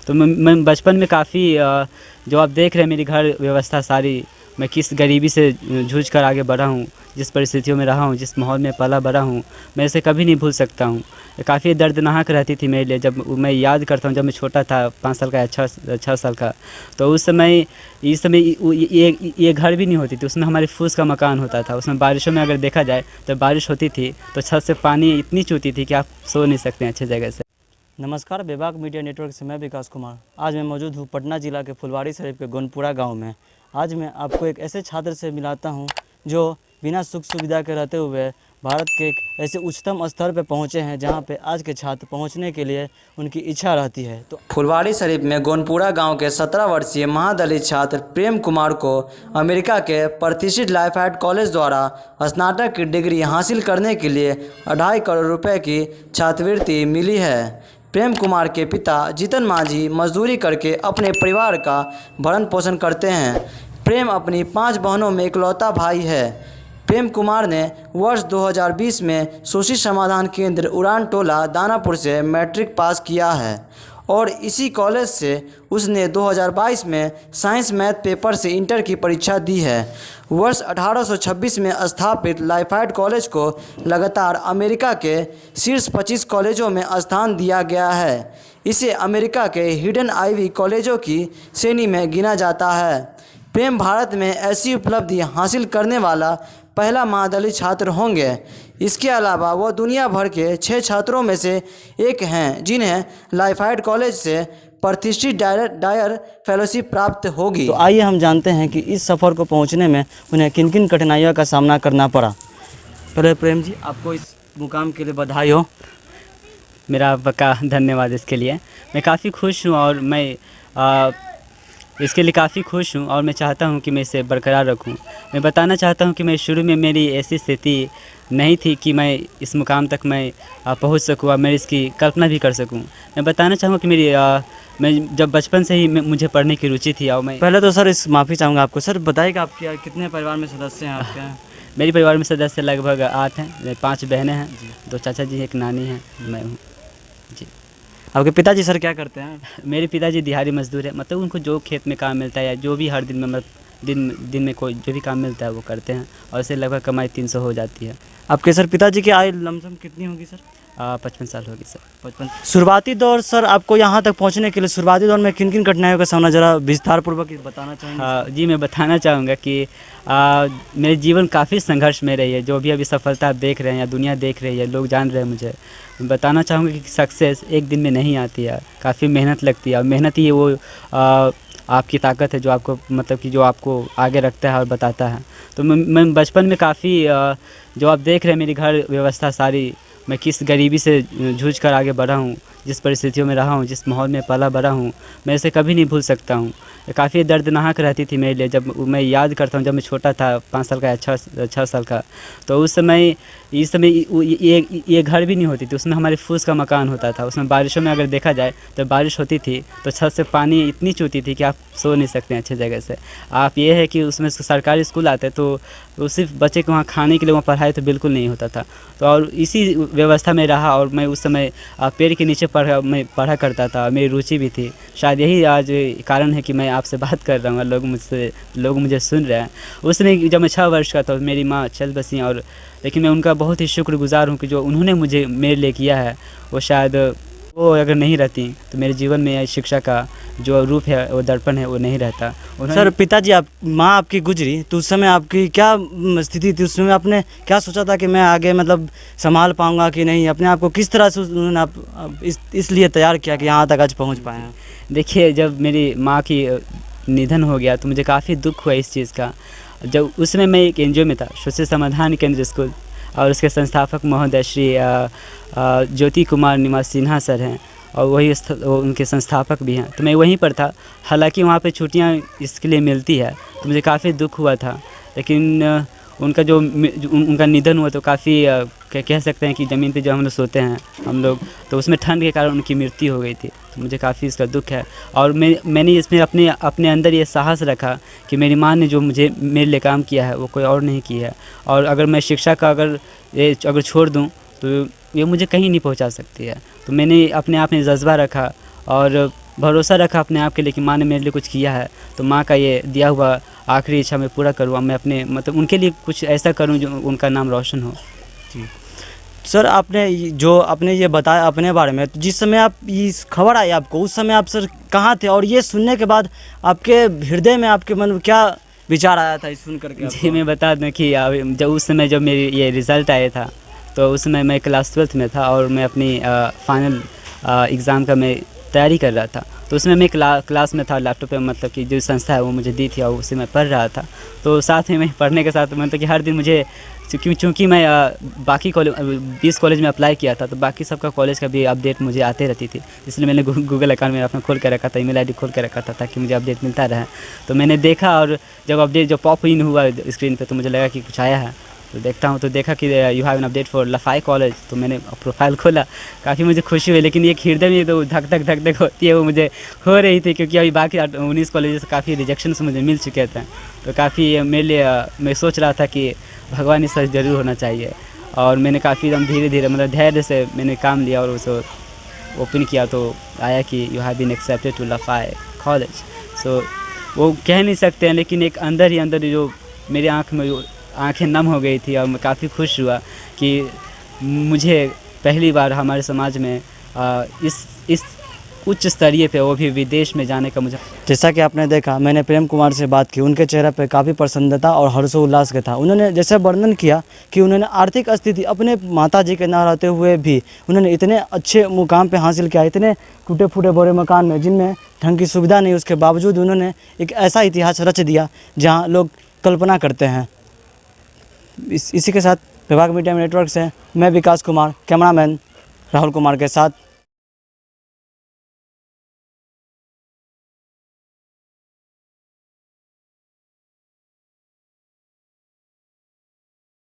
तो मैं बचपन में काफ़ी जो आप देख रहे हैं मेरी घर व्यवस्था सारी, मैं किस गरीबी से जूझ कर आगे बढ़ा हूँ, जिस परिस्थितियों में रहा हूँ, जिस माहौल में पला बड़ा हूँ, मैं इसे कभी नहीं भूल सकता हूँ। काफ़ी दर्दनाक रहती थी मेरे लिए। जब मैं याद करता हूँ, जब मैं छोटा था 5 साल का या 6 साल का, तो उस समय ये घर भी नहीं होती थी, उसमें हमारे फूस का मकान होता था। उसमें बारिशों में अगर देखा जाए तो बारिश होती थी तो छत से पानी इतनी चूती थी कि आप सो नहीं सकते हैं अच्छे जगह से। नमस्कार, बेबाक मीडिया नेटवर्क से मैं विकास कुमार। आज मैं मौजूद हूँ पटना ज़िला के फुलवारी शरीफ के गोनपुरा गांव में। आज मैं आपको एक ऐसे छात्र से मिलाता हूँ जो बिना सुख सुविधा के रहते हुए भारत के एक ऐसे उच्चतम स्तर पर पहुँचे हैं जहाँ पे आज के छात्र पहुँचने के लिए उनकी इच्छा रहती है। तो फुलवारी शरीफ में गोनपुरा गाँव के 17 वर्षीय महादलित छात्र प्रेम कुमार को अमेरिका के प्रतिष्ठित लाइफहाइट कॉलेज द्वारा स्नातक की डिग्री हासिल करने के लिए 2.5 करोड़ रुपये की छात्रवृत्ति मिली है। प्रेम कुमार के पिता जीतन मांझी मजदूरी करके अपने परिवार का भरण पोषण करते हैं। प्रेम अपनी 5 बहनों में इकलौता भाई है। प्रेम कुमार ने वर्ष 2020 में शोषित समाधान केंद्र उड़ान टोला दानापुर से मैट्रिक पास किया है और इसी कॉलेज से उसने 2022 में साइंस मैथ पेपर से इंटर की परीक्षा दी है। वर्ष 1826 में स्थापित लाइफहाइट कॉलेज को लगातार अमेरिका के शीर्ष 25 कॉलेजों में स्थान दिया गया है। इसे अमेरिका के हिडन आइवी कॉलेजों की श्रेणी में गिना जाता है। प्रेम भारत में ऐसी उपलब्धि हासिल करने वाला पहला महादलित छात्र होंगे। इसके अलावा वह दुनिया भर के 6 छात्रों में से एक हैं जिन्हें लाइफहाइट कॉलेज से प्रतिष्ठित डायर फेलोशिप प्राप्त होगी। तो आइए हम जानते हैं कि इस सफ़र को पहुंचने में उन्हें किन किन कठिनाइयों का सामना करना पड़ा। पहले प्रेम जी, आपको इस मुकाम के लिए बधाई हो। मेरा आपका धन्यवाद इसके लिए। मैं काफ़ी खुश हूँ और मैं इसके लिए काफ़ी खुश हूँ और मैं चाहता हूँ कि मैं इसे बरकरार रखूँ। मैं बताना चाहता हूँ कि मैं शुरू में मेरी ऐसी स्थिति नहीं थी कि मैं इस मुकाम तक मैं पहुँच सकूँ और मैं इसकी कल्पना भी कर सकूँ। मैं बताना चाहूँगा कि मैं जब बचपन से ही मुझे पढ़ने की रुचि थी और मैं पहले तो सर इस माफ़ी चाहूँगा आपको। सर बताइएगा आपके कितने परिवार में सदस्य हैं आपके? मेरे परिवार में सदस्य लगभग 8 हैं। 5 बहनें हैं, 2 चाचा जी, एक नानी है, मैं हूँ जी। आपके पिताजी सर क्या करते हैं? मेरे पिताजी दिहाड़ी मजदूर है, मतलब उनको जो खेत में काम मिलता है या जो भी हर दिन में मतलब दिन में कोई जो भी काम मिलता है वो करते हैं और इससे लगभग कमाई 300 हो जाती है। आपके सर पिताजी की आयु लमसम कितनी होगी सर? 55 साल होगी सर। 55। शुरुआती दौर सर, आपको यहाँ तक पहुँचने के लिए शुरुआती दौर में किन किन कठिनाइयों का सामना जरा विस्तारपूर्वक बताना चाहेंगे? जी, मैं बताना चाहूँगा कि मेरे जीवन काफ़ी संघर्ष में रही है। जो भी अभी सफलता आप देख रहे हैं या दुनिया देख रही है, लोग जान रहे हैं मुझे, मैं बताना चाहूँगा कि सक्सेस एक दिन में नहीं आती है, काफ़ी मेहनत लगती है और मेहनत ही वो आपकी ताकत है जो आपको मतलब कि जो आपको आगे रखता है और बताता है। तो मैं बचपन में काफ़ी जो आप देख रहे हैं मेरी घर व्यवस्था सारी, मैं किस गरीबी से जूझ कर आगे बढ़ा हूँ, जिस परिस्थितियों में रहा हूँ, जिस माहौल में पला बड़ा हूँ, मैं इसे कभी नहीं भूल सकता हूँ। काफ़ी दर्दनाक रहती थी मेरे लिए। जब मैं याद करता हूँ, जब मैं छोटा था 5 साल का या 6 साल का, तो उस समय ये घर भी नहीं होती थी, उसमें हमारे फूस का मकान होता था। उसमें बारिशों में अगर देखा जाए तो बारिश होती थी तो छत से पानी इतनी चूती थी कि आप सो नहीं सकते हैं अच्छे जगह से। आप ये है कि उसमें सरकारी स्कूल आते तो सिर्फ बच्चे को वहाँ खाने के लिए, वहाँ पढ़ाई तो बिल्कुल नहीं होता था। तो और इसी व्यवस्था में रहा और मैं उस समय पेड़ के नीचे मैं पढ़ा करता था, मेरी रुचि भी थी। शायद यही आज कारण है कि मैं आपसे बात कर रहा हूँ, लोग मुझे सुन रहे हैं। उस समय जब मैं 6 वर्ष का था, मेरी माँ चल बसी और लेकिन मैं उनका बहुत ही शुक्रगुजार हूँ कि जो उन्होंने मुझे मेरे लिए किया है, वो शायद वो अगर नहीं रहती तो मेरे जीवन में शिक्षा का जो रूप है, वो दर्पण है, वो नहीं रहता। सर पिताजी, माँ आपकी गुजरी तो उस समय आपकी क्या स्थिति थी? उस समय आपने क्या सोचा था कि मैं आगे मतलब संभाल पाऊँगा कि नहीं? अपने आप को किस तरह से उन्होंने इसलिए तैयार किया कि यहाँ तक आज पहुँच पाए हैं? देखिए, जब मेरी माँ की निधन हो गया तो मुझे काफ़ी दुख हुआ इस चीज़ का। जब उसमें मैं एक एनजीओ में था, शोषित समाधान केंद्र स्कूल, और उसके संस्थापक महोदय श्री ज्योति कुमार निवास सिन्हा सर हैं और वही उनके संस्थापक भी हैं। तो मैं वहीं पर था। हालांकि वहाँ पे छुट्टियाँ इसके लिए मिलती है, तो मुझे काफ़ी दुख हुआ था। लेकिन उनका निधन हुआ तो काफ़ी कह सकते हैं कि ज़मीन पे जो हम लोग सोते हैं हम लोग, तो उसमें ठंड के कारण उनकी मृत्यु हो गई थी। तो मुझे काफ़ी इसका दुख है और मैंने इसमें अपने अंदर ये साहस रखा कि मेरी माँ ने जो मेरे लिए काम किया है वो कोई और नहीं किया है, और अगर मैं शिक्षा का अगर छोड़ दूँ तो ये मुझे कहीं नहीं पहुंचा सकती है। तो मैंने अपने आप में जज्बा रखा और भरोसा रखा अपने आप के लिए कि माँ ने मेरे लिए कुछ किया है, तो माँ का ये दिया हुआ आखिरी इच्छा मैं पूरा करूँ। मैं अपने मतलब उनके लिए कुछ ऐसा करूँ जो उनका नाम रोशन हो। सर जो आपने ये बताया अपने बारे में, तो जिस समय आप इस खबर आई आपको, उस समय आप सर कहाँ थे, और ये सुनने के बाद आपके हृदय में, आपके मन में क्या विचार आया था इस सुन करके? जी मैं बता दूं कि जब उस समय जब मेरी ये रिज़ल्ट आया था, तो उस समय मैं क्लास 12th में था और मैं अपनी फाइनल एग्ज़ाम का मैं तैयारी कर रहा था। तो उसमें मैं क्लास में था, लैपटॉप पे मतलब कि जो संस्था है वो मुझे दी थी और उसे मैं पढ़ रहा था। तो साथ में मैं पढ़ने के साथ मतलब कि हर दिन मुझे चूँकि मैं बाकी कॉलेज 20 कॉलेज में अप्लाई किया था, तो बाकी सबका कॉलेज का भी अपडेट मुझे आते रहती थी, इसलिए मैंने गूगल अकाउंट में अपना खोल कर रखा था, ईमेल आईडी खोल कर रखा था ताकि मुझे अपडेट मिलता रहे। तो मैंने देखा और जब अपडेट जो पॉप इन हुआ स्क्रीन पे, तो मुझे लगा कि कुछ आया है। तो देखता हूँ तो देखा कि you have an update for Lafayette college. तो मैंने प्रोफाइल खोला, काफ़ी मुझे खुशी हुई, लेकिन एक हृदय में तो धक धक होती है वो मुझे हो रही थी, क्योंकि अभी बाकी 19 कॉलेज से काफ़ी रिजेक्शंस मुझे मिल चुके थे। तो काफ़ी मेरे लिए मैं सोच रहा था कि भगवान इस सच ज़रूर होना चाहिए। और मैंने काफ़ी एकदम धीरे धीरे मतलब धैर्य से मैंने काम लिया और उसे ओपन किया, तो आया कि you have been accepted to Lafayette college. So वो कह नहीं सकते हैं, लेकिन एक अंदर ही अंदर जो मेरी आँख में जो आँखें नम हो गई थी, और मैं काफ़ी खुश हुआ कि मुझे पहली बार हमारे समाज में इस उच्च स्तरीय पे, वो भी विदेश में जाने का मुझे। जैसा कि आपने देखा, मैंने प्रेम कुमार से बात की, उनके चेहरे पे काफ़ी प्रसन्नता और हर्षोल्लास का था। उन्होंने जैसे वर्णन किया कि उन्होंने आर्थिक स्थिति अपने माताजी के ना रहते हुए भी उन्होंने इतने अच्छे मुकाम पे हासिल किया, इतने टूटे फूटे बड़े मकान में जिनमें ढंग की सुविधा नहीं, उसके बावजूद उन्होंने एक ऐसा इतिहास रच दिया जहाँ लोग कल्पना करते हैं। इसी के साथ विभाग मीडिया नेटवर्क से मैं विकास कुमार, कैमरामैन राहुल कुमार के साथ